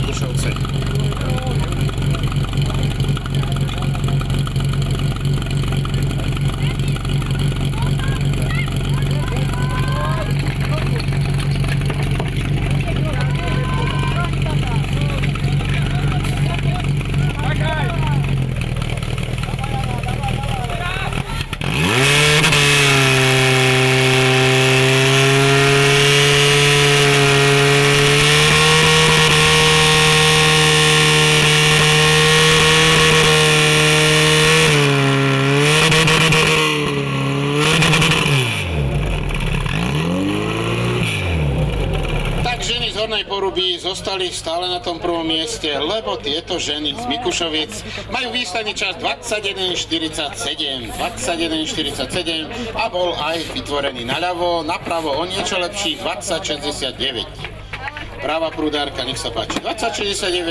Mikušovce. Ženy z Hornej Poruby zostali stále na tom prvom mieste, lebo tieto ženy z Mikušoviec majú výsledný čas 21:47 a bol aj vytvorený naľavo, napravo o niečo lepší 20:69. Práva prúdárka, nech sa páči, 20:69.